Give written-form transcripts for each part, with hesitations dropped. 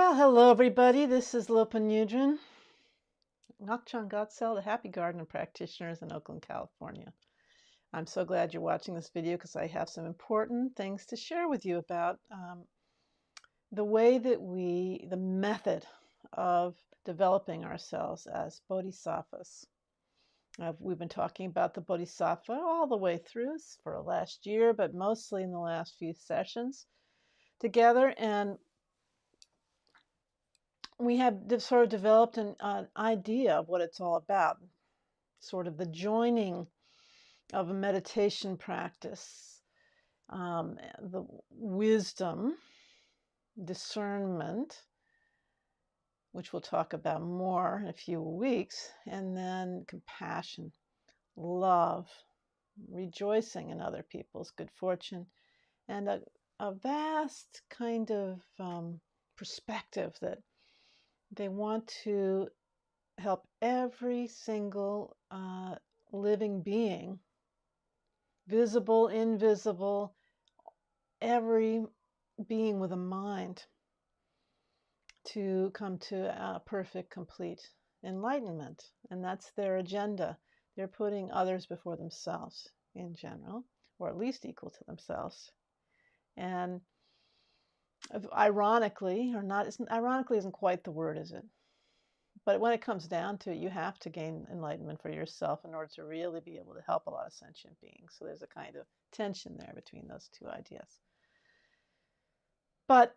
Well, hello everybody. This is Lopan Yudron, Ngakchang Gotsel, the Happy Garden of Practitioners in Oakland, California. I'm so glad you're watching this video because I have some important things to share with you about the way that the method of developing ourselves as bodhisattvas. We've been talking about the bodhisattva all the way through for the last year, but mostly in the last few sessions together. And we have sort of developed an idea of what it's all about, sort of the joining of a meditation practice, the wisdom, discernment, which we'll talk about more in a few weeks, and then compassion, love, rejoicing in other people's good fortune, and a vast kind of perspective that they want to help every single living being, visible, invisible, every being with a mind, to come to perfect, complete enlightenment. And that's their agenda. They're putting others before themselves in general, or at least equal to themselves. And ironically, ironically isn't quite the word, is it? But when it comes down to it, you have to gain enlightenment for yourself in order to really be able to help a lot of sentient beings. So there's a kind of tension there between those two ideas. But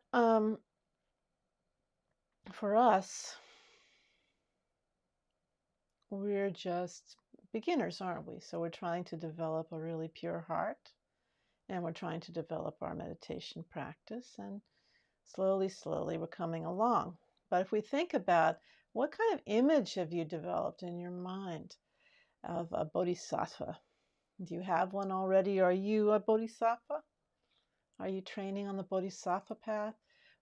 for us, we're just beginners, aren't we? So we're trying to develop a really pure heart, and we're trying to develop our meditation practice, and slowly, slowly we're coming along. But if we think about what kind of image have you developed in your mind of a bodhisattva? Do you have one already? Are you a bodhisattva? Are you training on the bodhisattva path?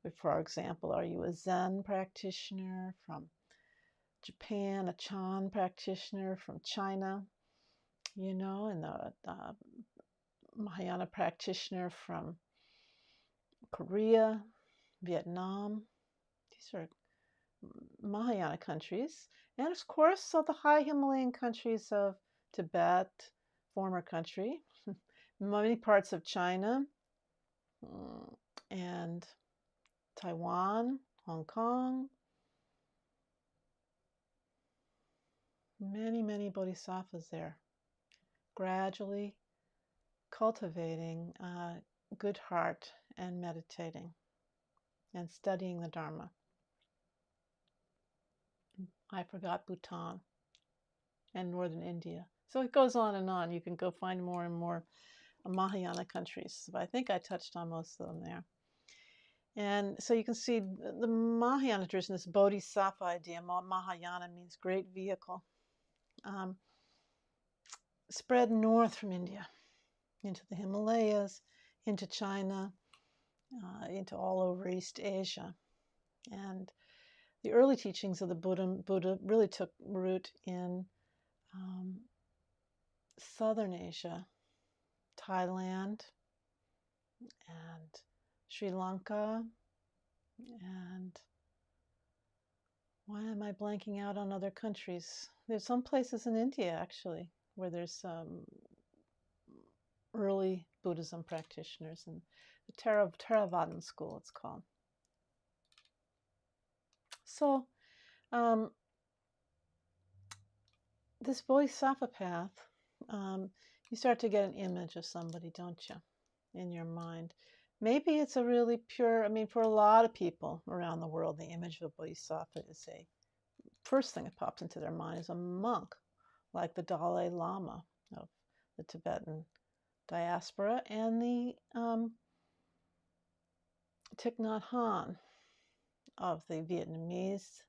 Or, for example, are you a Zen practitioner from Japan, a Chan practitioner from China, and a Mahayana practitioner from Korea, Vietnam? These are Mahayana countries, and of course, so the high Himalayan countries of Tibet, former country, many parts of China, and Taiwan, Hong Kong. Many, many bodhisattvas there, gradually cultivating a good heart and meditating and studying the Dharma. I forgot Bhutan and northern India. So it goes on and on. You can go find more and more Mahayana countries. But I think I touched on most of them there. And so you can see the Mahayana tradition, this bodhisattva idea. Mahayana means great vehicle. Spread north from India into the Himalayas, into China, into all over East Asia. And the early teachings of the Buddha really took root in Southern Asia, Thailand, and Sri Lanka, and why am I blanking out on other countries? There's some places in India, actually, where there's some early Buddhism practitioners, and the Theravadan school, it's called. So this bodhisattva path, you start to get an image of somebody, don't you, in your mind. Maybe it's a really pure, for a lot of people around the world, the image of a bodhisattva is first thing that pops into their mind is a monk, like the Dalai Lama of the Tibetan diaspora, and the Thich Nhat Hanh of the Vietnamese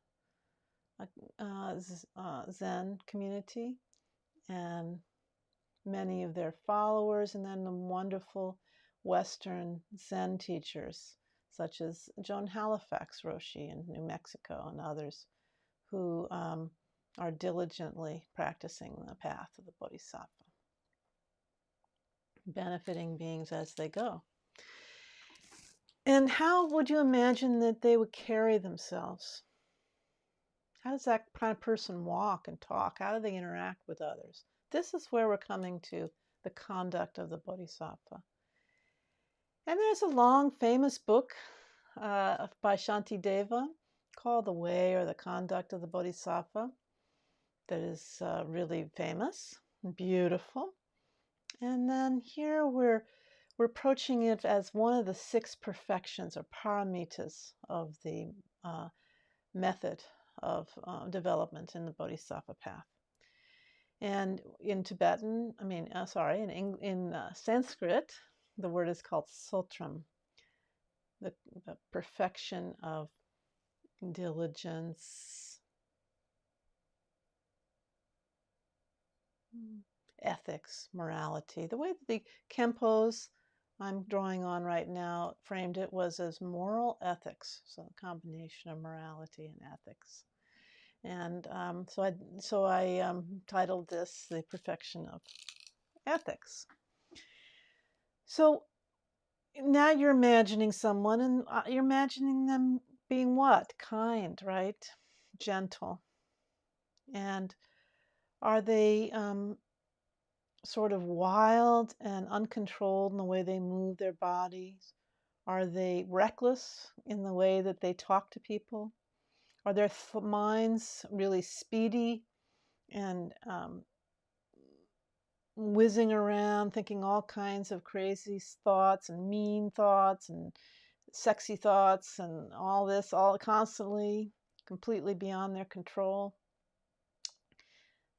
Zen community, and many of their followers, and then the wonderful Western Zen teachers, such as Joan Halifax Roshi in New Mexico and others who are diligently practicing the path of the Bodhisattva, benefiting beings as they go. And how would you imagine that they would carry themselves? How does that kind of person walk and talk? How do they interact with others? This is where we're coming to the conduct of the Bodhisattva. And there's a long, famous book by Shantideva called The Way or the Conduct of the Bodhisattva that is really famous and beautiful. And then here we're approaching it as one of the 6 perfections or paramitas of the method of development in the Bodhisattva path. And in Tibetan, in Sanskrit, the word is called sutram, the perfection of diligence, ethics, morality. The way that the Kempos I'm drawing on right now framed it was as moral ethics, so a combination of morality and ethics. And so I titled this The Perfection of Ethics. So now you're imagining someone, and you're imagining them being what? Kind, right? Gentle. And are they sort of wild and uncontrolled in the way they move their bodies? Are they reckless in the way that they talk to people? Are their minds really speedy and whizzing around, thinking all kinds of crazy thoughts and mean thoughts and sexy thoughts and all this, all constantly, completely beyond their control?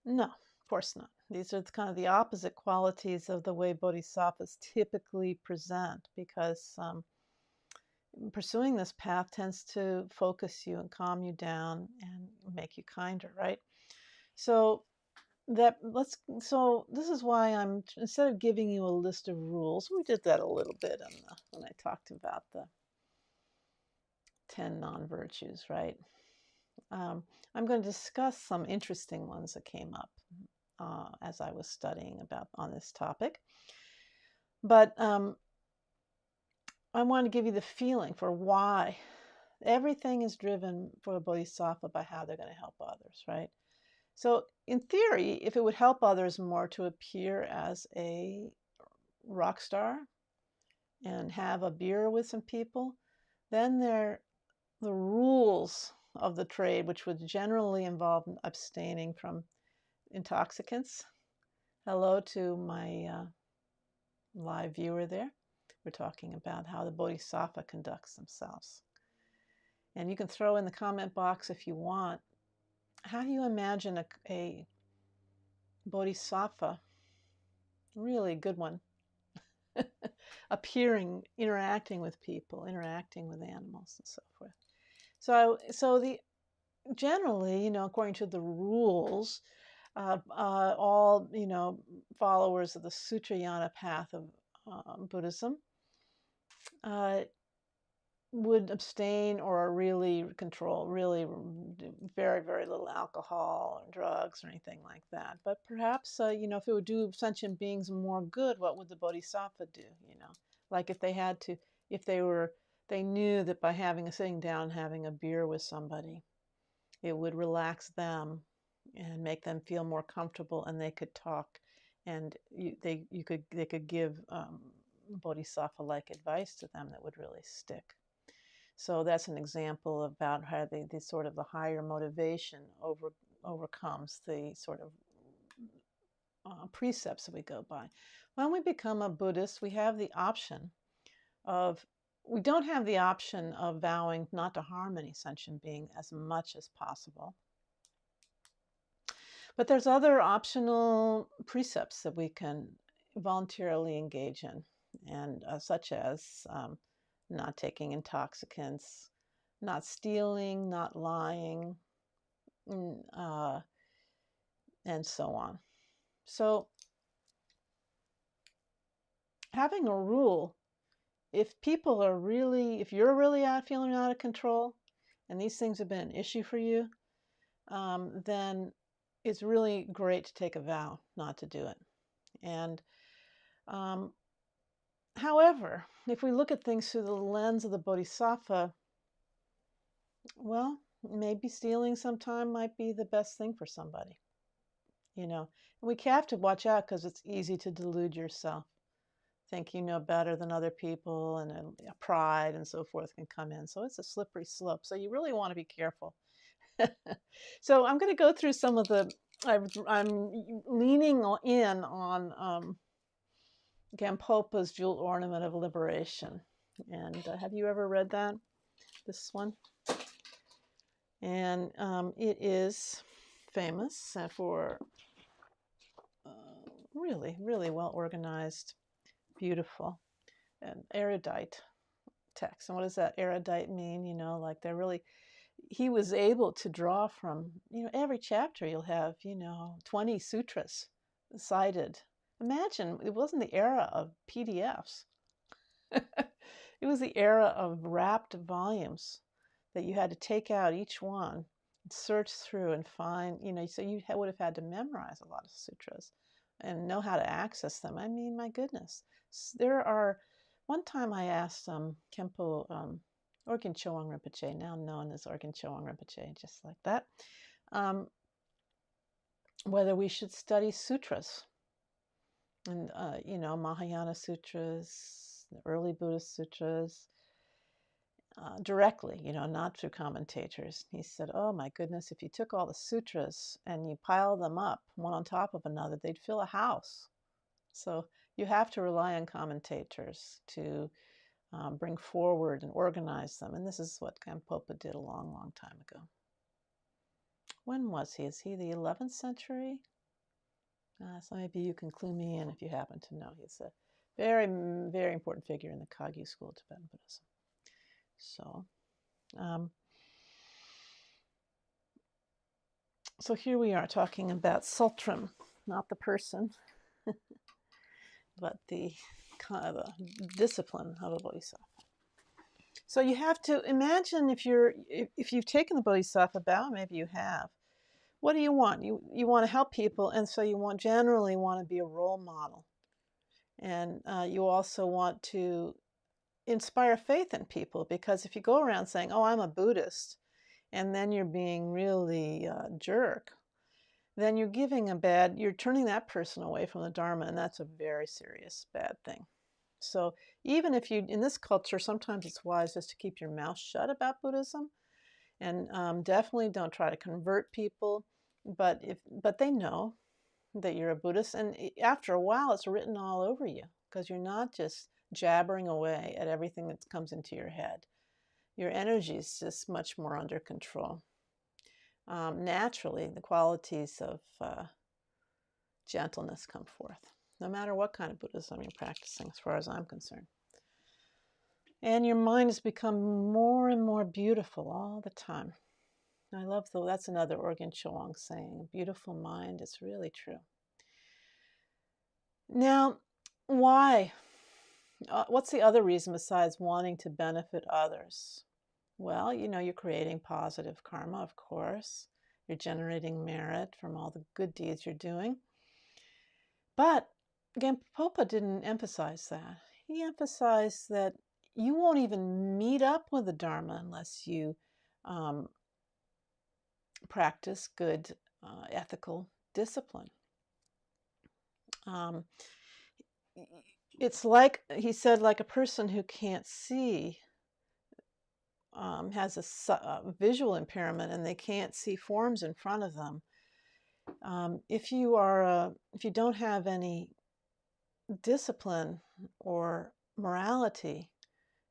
No, of course not. These are kind of the opposite qualities of the way bodhisattvas typically present, because pursuing this path tends to focus you and calm you down and make you kinder, right? So this is why I'm, instead of giving you a list of rules, we did that a little bit when I talked about the 10 non-virtues, right? I'm going to discuss some interesting ones that came up as I was studying on this topic. But I want to give you the feeling for why everything is driven for a bodhisattva by how they're going to help others, right? So in theory, if it would help others more to appear as a rock star and have a beer with some people, then the rules of the trade, which would generally involve abstaining from intoxicants. Hello to my live viewer there. We're talking about how the bodhisattva conducts themselves. And you can throw in the comment box if you want, how do you imagine a bodhisattva, really good one, appearing, interacting with people, interacting with animals, and so forth? Generally, according to the rules, all followers of the Sutrayana path of Buddhism would abstain or really control, really very, very little alcohol or drugs or anything like that. But perhaps, if it would do sentient beings more good, what would the bodhisattva do? Like if they had to, if they knew that by sitting down, having a beer with somebody, it would relax them and make them feel more comfortable, and they could talk, and they could give bodhisattva-like advice to them that would really stick. So that's an example about how the sort of the higher motivation overcomes the sort of precepts that we go by. When we become a Buddhist, we have the option of, we don't have the option of vowing not to harm any sentient being as much as possible. But there's other optional precepts that we can voluntarily engage in, and such as not taking intoxicants, not stealing, not lying, and so on. So having a rule, if you're really feeling out of control, and these things have been an issue for you, then it's really great to take a vow not to do it. And However, if we look at things through the lens of the Bodhisattva, well, maybe stealing sometime might be the best thing for somebody, you know. And we have to watch out because it's easy to delude yourself. Think you know better than other people, and pride and so forth can come in. So it's a slippery slope. So you really want to be careful. So I'm going to go through some of the, I'm leaning in on Gampopa's Jewel Ornament of Liberation. And have you ever read that? This one? And it is famous for really, really well organized, beautiful, and erudite text. And what does that erudite mean? You know, like they're really, he was able to draw from, you know, every chapter you'll have, you know, 20 sutras cited. Imagine, it wasn't the era of PDFs. It was the era of wrapped volumes that you had to take out each one, search through and find, you know, so you would have had to memorize a lot of sutras and know how to access them. I mean, my goodness. There are, one time I asked Kempo, Organ Choang Rinpoche, now known as Organ Choang Rinpoche, just like that, whether we should study sutras. And, you know, Mahayana sutras, the early Buddhist sutras, directly, you know, not through commentators. He said, oh my goodness, if you took all the sutras and you piled them up one on top of another, they'd fill a house. So you have to rely on commentators to bring forward and organize them. And this is what Gampopa did a long, long time ago. When was he? Is he the 11th century? So maybe you can clue me in if you happen to know. He's a very, very important figure in the Kagyu school of Tibetan Buddhism. So here we are talking about sultram, not the person, but the kind of a discipline of a bodhisattva. So you have to imagine if you've taken the bodhisattva vow, maybe you have. What do you want? You want to help people, and so you generally want to be a role model, and you also want to inspire faith in people, because if you go around saying, "Oh, I'm a Buddhist," and then you're being really a jerk, then you're turning that person away from the Dharma, and that's a very serious bad thing. So even if in this culture, sometimes it's wise just to keep your mouth shut about Buddhism, and definitely don't try to convert people. But they know that you're a Buddhist, and after a while, it's written all over you, because you're not just jabbering away at everything that comes into your head. Your energy is just much more under control. Naturally, the qualities of gentleness come forth, no matter what kind of Buddhism you're practicing, as far as I'm concerned. And your mind has become more and more beautiful all the time. I love that's another Organ Choang saying, a beautiful mind. It's really true. Now, why? What's the other reason besides wanting to benefit others? Well, you know, you're creating positive karma, of course. You're generating merit from all the good deeds you're doing. But Gampopa didn't emphasize that. He emphasized that you won't even meet up with the Dharma unless you practice good ethical discipline. It's like, he said, like a person who can't see, has a visual impairment, and they can't see forms in front of them. If you don't have any discipline or morality,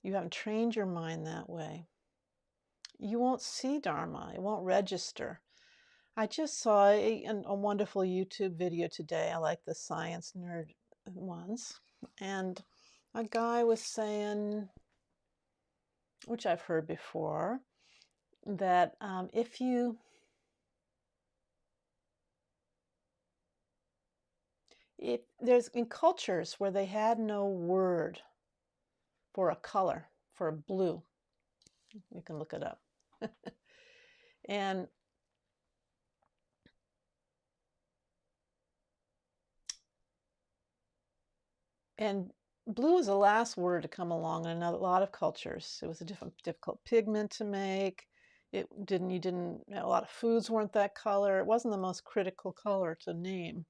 you haven't trained your mind that way, you won't see Dharma. It won't register. I just saw a wonderful YouTube video today. I like the science nerd ones. And a guy was saying, which I've heard before, that there's in cultures where they had no word for a color, for a blue, you can look it up, and blue was the last word to come along in a lot of cultures. It was a difficult pigment to make. A lot of foods weren't that color. It wasn't the most critical color to name.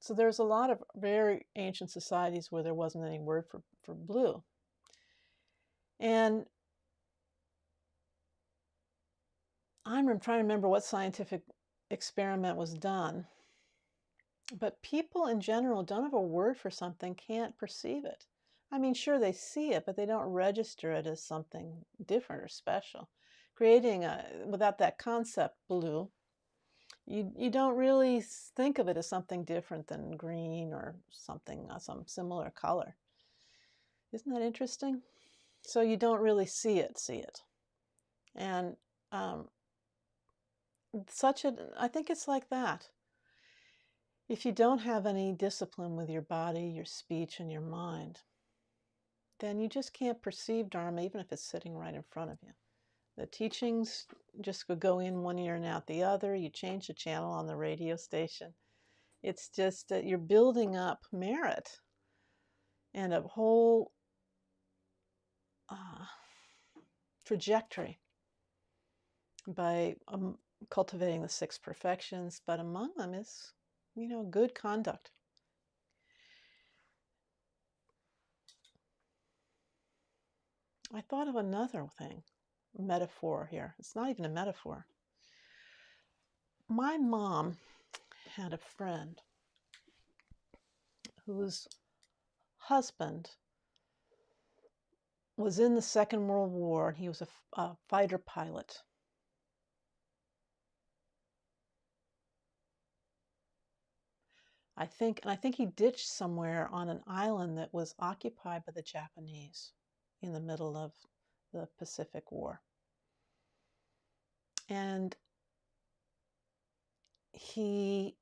So there's a lot of very ancient societies where there wasn't any word for blue. And I'm trying to remember what scientific experiment was done. But people in general don't have a word for something, can't perceive it. I mean, sure, they see it, but they don't register it as something different or special. Without that concept, blue, you don't really think of it as something different than green or something, some similar color. Isn't that interesting? So you don't really see it. And I think it's like that. If you don't have any discipline with your body, your speech, and your mind, then you just can't perceive Dharma, even if it's sitting right in front of you. The teachings just would go in one ear and out the other. You change the channel on the radio station. It's just that you're building up merit and a whole trajectory by cultivating the 6 perfections, but among them is, good conduct. I thought of another thing, metaphor here. It's not even a metaphor. My mom had a friend whose husband was in the Second World War, and he was a fighter pilot. I think he ditched somewhere on an island that was occupied by the Japanese in the middle of the Pacific War. And he,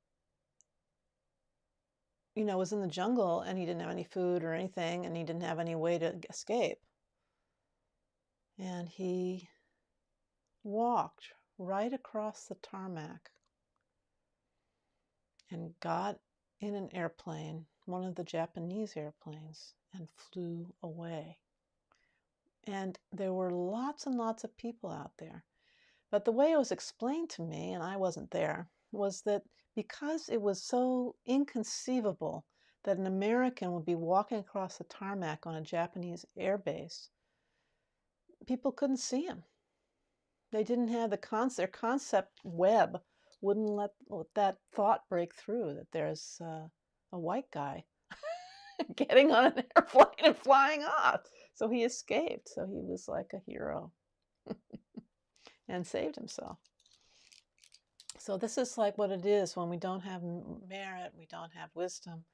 was in the jungle, and he didn't have any food or anything, and he didn't have any way to escape. And he walked right across the tarmac and got in an airplane, one of the Japanese airplanes, and flew away. And there were lots and lots of people out there. But the way it was explained to me, and I wasn't there, was that because it was so inconceivable that an American would be walking across the tarmac on a Japanese airbase, people couldn't see him. They didn't have their concept web wouldn't let that thought break through that there's a white guy getting on an airplane and flying off. So he escaped. So he was like a hero and saved himself. So this is like what it is when we don't have merit, we don't have wisdom,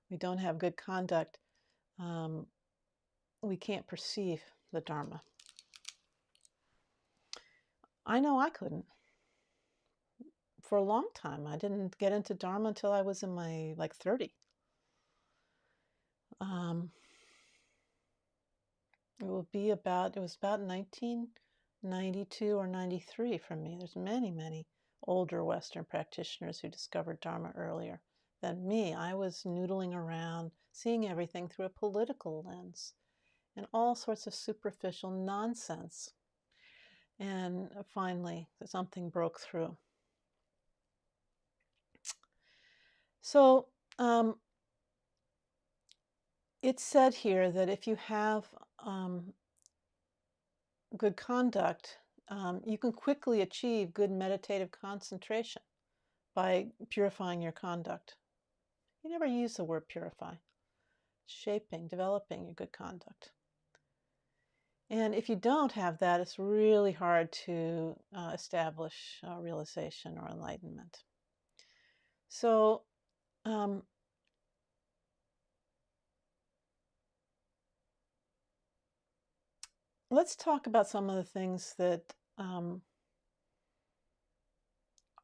we don't have good conduct. We can't perceive the Dharma. I know I couldn't. For a long time, I didn't get into Dharma until I was in my 30. It was about 1992 or 93 for me. There's many, many older Western practitioners who discovered Dharma earlier than me. I was noodling around, seeing everything through a political lens and all sorts of superficial nonsense. And finally, something broke through. So it's said here that if you have good conduct, you can quickly achieve good meditative concentration by purifying your conduct. You never use the word purify. Shaping, developing your good conduct. And if you don't have that, it's really hard to establish realization or enlightenment. So let's talk about some of the things that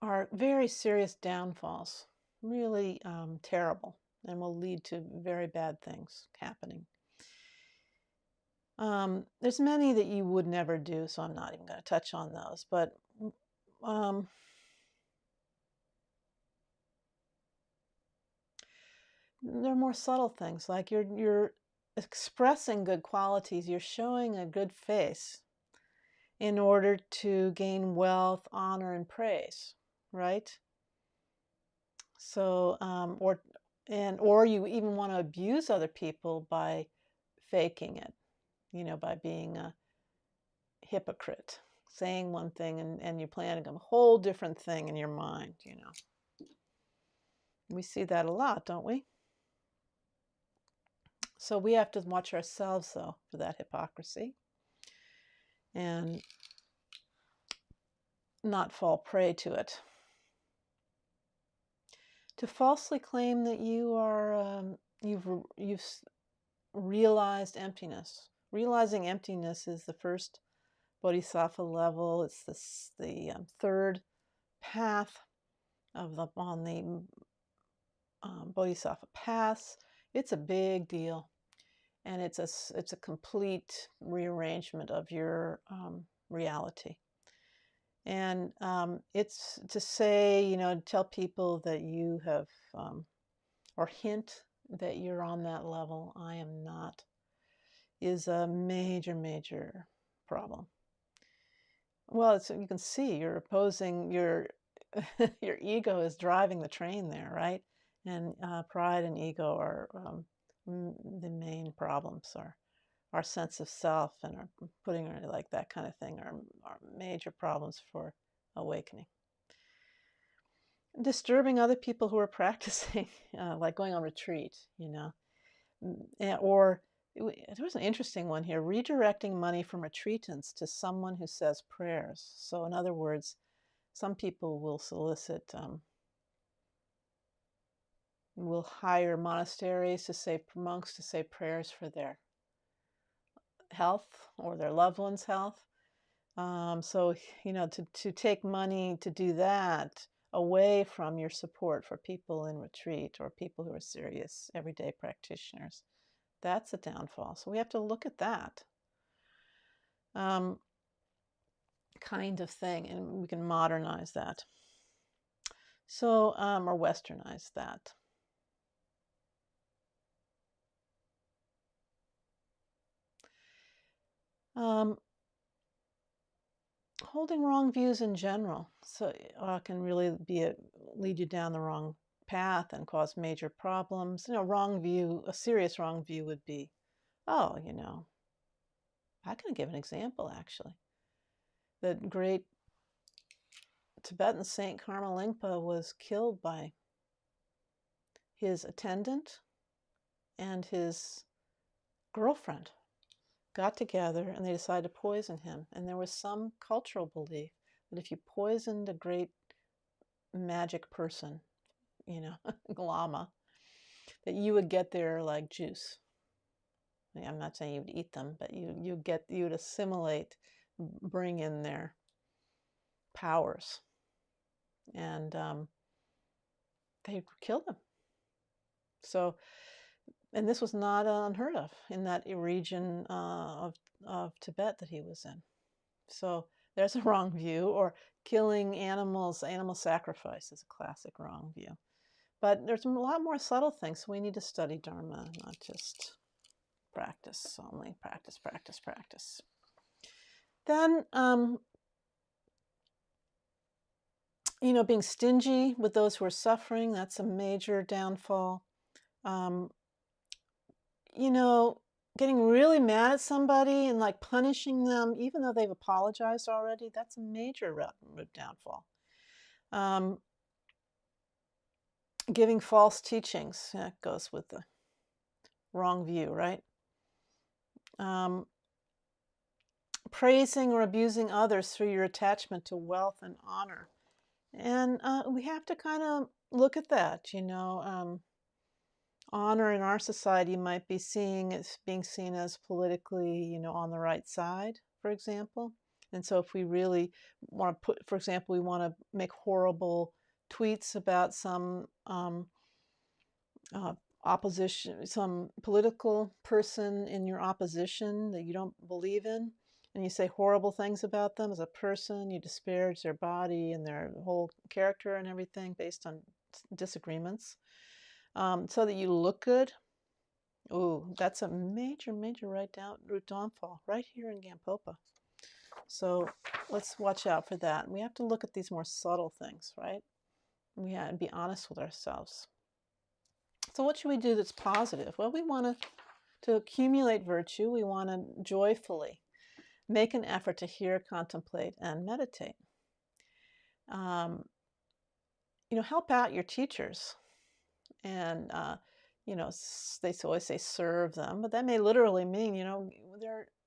are very serious downfalls, really terrible, and will lead to very bad things happening. There's many that you would never do, so I'm not even going to touch on those. But there are more subtle things, like you're expressing good qualities, you're showing a good face in order to gain wealth, honor, and praise, right? So, or you even want to abuse other people by faking it, by being a hypocrite, saying one thing and you're planning a whole different thing in your mind, We see that a lot, don't we? So we have to watch ourselves, though, for that hypocrisy and not fall prey to it. To falsely claim that you are, you've realized emptiness. Realizing emptiness is the first Bodhisattva level. It's the third path on the Bodhisattva paths. It's a big deal, and it's a complete rearrangement of your reality. And it's to say, tell people that you have, or hint that you're on that level. I am not, is a major, major problem. Well, you can see you're opposing your your ego is driving the train there, right? And pride and ego are the main problems. Our sense of self and our putting like that kind of thing are major problems for awakening. Disturbing other people who are practicing, like going on retreat, or there was an interesting one here, redirecting money from retreatants to someone who says prayers. So in other words, some people will solicit, will hire monasteries to say, monks to say prayers for their health or their loved one's health. So, to take money to do that away from your support for people in retreat or people who are serious everyday practitioners, that's a downfall. So we have to look at that kind of thing, and we can modernize that. So, or westernize that. Holding wrong views in general, so can really lead you down the wrong path and cause major problems. Wrong view, a serious wrong view would be, I can give an example actually. The great Tibetan Saint Karma Lingpa was killed by his attendant and his girlfriend. Got together and they decided to poison him. And there was some cultural belief that if you poisoned a great magic person, lama, that you would get their like juice. I'm not saying you would eat them, but you would assimilate, bring in their powers, and they killed him. So, and this was not unheard of in that region of Tibet that he was in. So there's a wrong view. Or killing animals, animal sacrifice is a classic wrong view. But there's a lot more subtle things. So we need to study Dharma, not just practice only. Practice, practice, practice. Then, being stingy with those who are suffering, that's a major downfall. Getting really mad at somebody and like punishing them, even though they've apologized already, that's a major downfall. Giving false teachings, that goes with the wrong view, right? Praising or abusing others through your attachment to wealth and honor. And we have to kind of look at that, honor in our society might be being seen as politically, on the right side, for example. And so if we really want to for example, we want to make horrible tweets about some opposition, some political person in your opposition that you don't believe in, and you say horrible things about them as a person, you disparage their body and their whole character and everything based on disagreements, so that you look good, Ooh, that's a major, major root downfall right here in Gampopa. So let's watch out for that. We have to look at these more subtle things, right? We have to be honest with ourselves. So what should we do that's positive? Well, we want to accumulate virtue. We want to joyfully make an effort to hear, contemplate, and meditate. Help out your teachers. And, they always say serve them, but that may literally mean,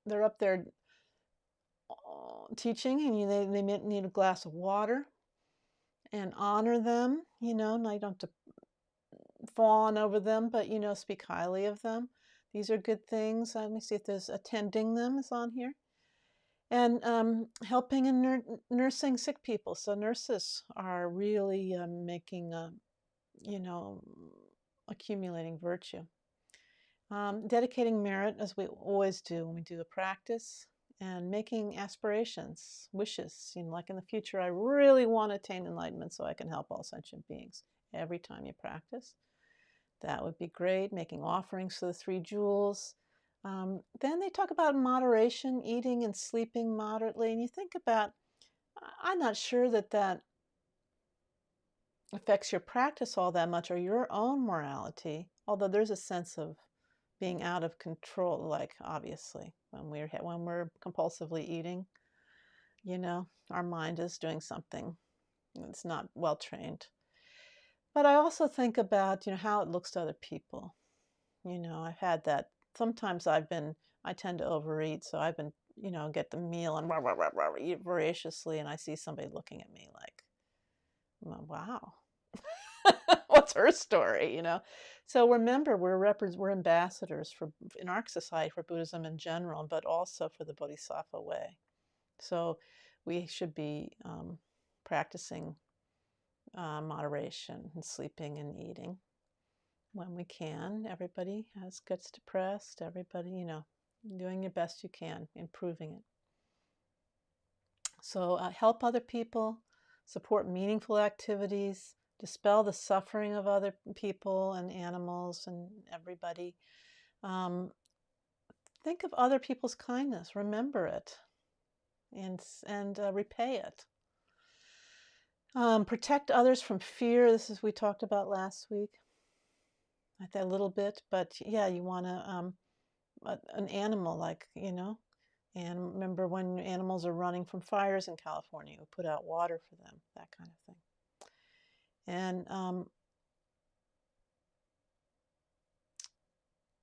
they're up there teaching and they may need a glass of water, and honor them, now you don't have to fawn over them, but, speak highly of them. These are good things. Let me see if there's attending them is on here. And helping and nursing sick people. So nurses are really making, accumulating virtue. Dedicating merit, as we always do when we do a practice, and making aspirations, wishes, like in the future, I really want to attain enlightenment so I can help all sentient beings. Every time you practice, that would be great. Making offerings for the 3 jewels. Then they talk about moderation, eating and sleeping moderately. And you think about, I'm not sure that affects your practice all that much or your own morality, although there's a sense of being out of control, like obviously when we're compulsively eating, our mind is doing something that's not well trained. But I also think about, how it looks to other people. I've had that. Sometimes I tend to overeat, so I've been, get the meal and eat voraciously, and I see somebody looking at me like, wow, what's her story, So remember, we're ambassadors in our society for Buddhism in general, but also for the Bodhisattva way. So we should be practicing moderation and sleeping and eating when we can. Everybody gets depressed. Everybody, doing your best you can, improving it. So help other people, support meaningful activities, dispel the suffering of other people and animals and everybody. Think of other people's kindness, remember it, and repay it. Protect others from fear. This is we talked about last week. I think a little bit, but yeah, you want to an animal, like, and remember when animals are running from fires in California, we put out water for them, that kind of thing. And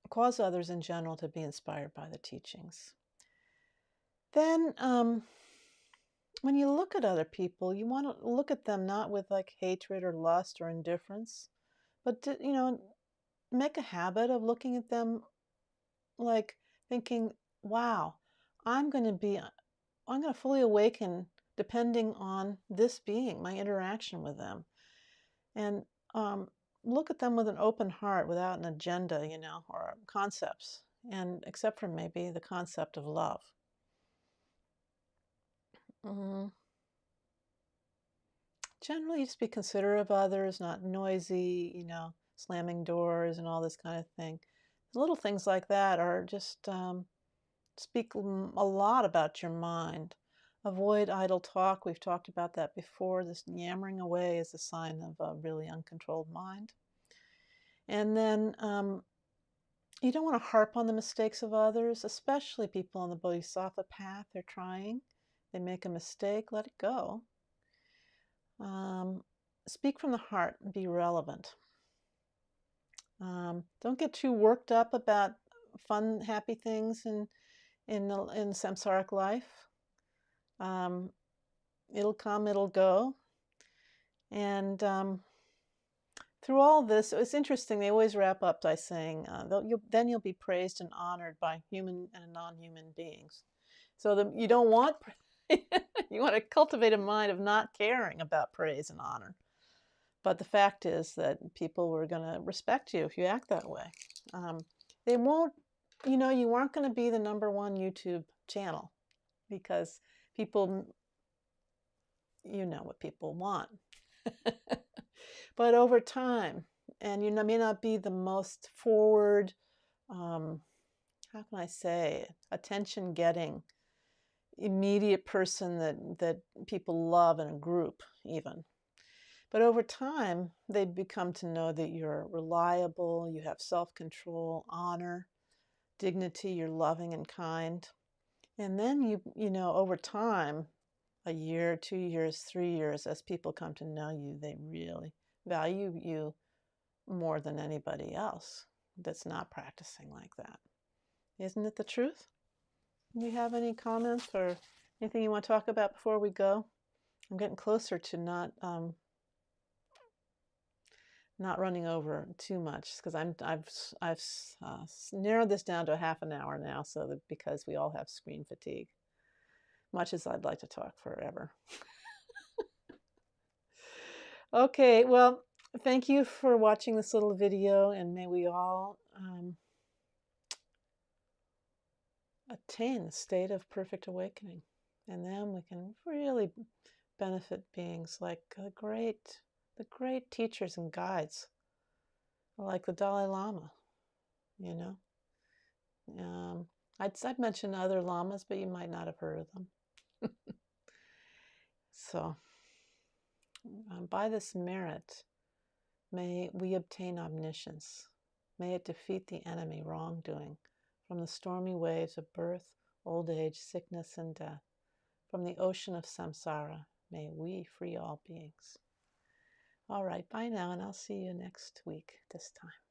cause others in general to be inspired by the teachings. Then when you look at other people, you want to look at them not with like hatred or lust or indifference, but to, make a habit of looking at them like thinking, wow, I'm going to fully awaken depending on this being, my interaction with them. And look at them with an open heart without an agenda, or concepts, and except for maybe the concept of love. Generally, just be considerate of others, not noisy, slamming doors and all this kind of thing. Little things like that are just speak a lot about your mind. Avoid idle talk. We've talked about that before. This yammering away is a sign of a really uncontrolled mind. And then you don't want to harp on the mistakes of others, especially people on the Bodhisattva path. They're trying. They make a mistake. Let it go. Speak from the heart and be relevant. Don't get too worked up about fun, happy things in samsaric life. It'll come, it'll go. And through all this, it's interesting, they always wrap up by saying, then you'll be praised and honored by human and non-human beings. So you don't want, you want to cultivate a mind of not caring about praise and honor. But the fact is that people are going to respect you if you act that way. They won't, you aren't going to be the #1 YouTube channel because people, what people want. But over time, and you may not be the most forward, how can I say, attention-getting, immediate person that people love in a group even. But over time, they become to know that you're reliable, you have self-control, honor, dignity, you're loving and kind. And then you know, over time, a year, 2 years, 3 years, as people come to know you, they really value you more than anybody else that's not practicing like that. Isn't it the truth? Do you have any comments or anything you want to talk about before we go? I'm getting closer to not running over too much, because I've narrowed this down to a half an hour now, so that because we all have screen fatigue, much as I'd like to talk forever. Okay, well, thank you for watching this little video, and may we all attain the state of perfect awakening, and then we can really benefit beings like the great teachers and guides, like the Dalai Lama, you know. I'd mention other lamas, but you might not have heard of them. So, by this merit, may we obtain omniscience. May it defeat the enemy, wrongdoing, from the stormy waves of birth, old age, sickness, and death. From the ocean of samsara, may we free all beings. All right, bye now, and I'll see you next week this time.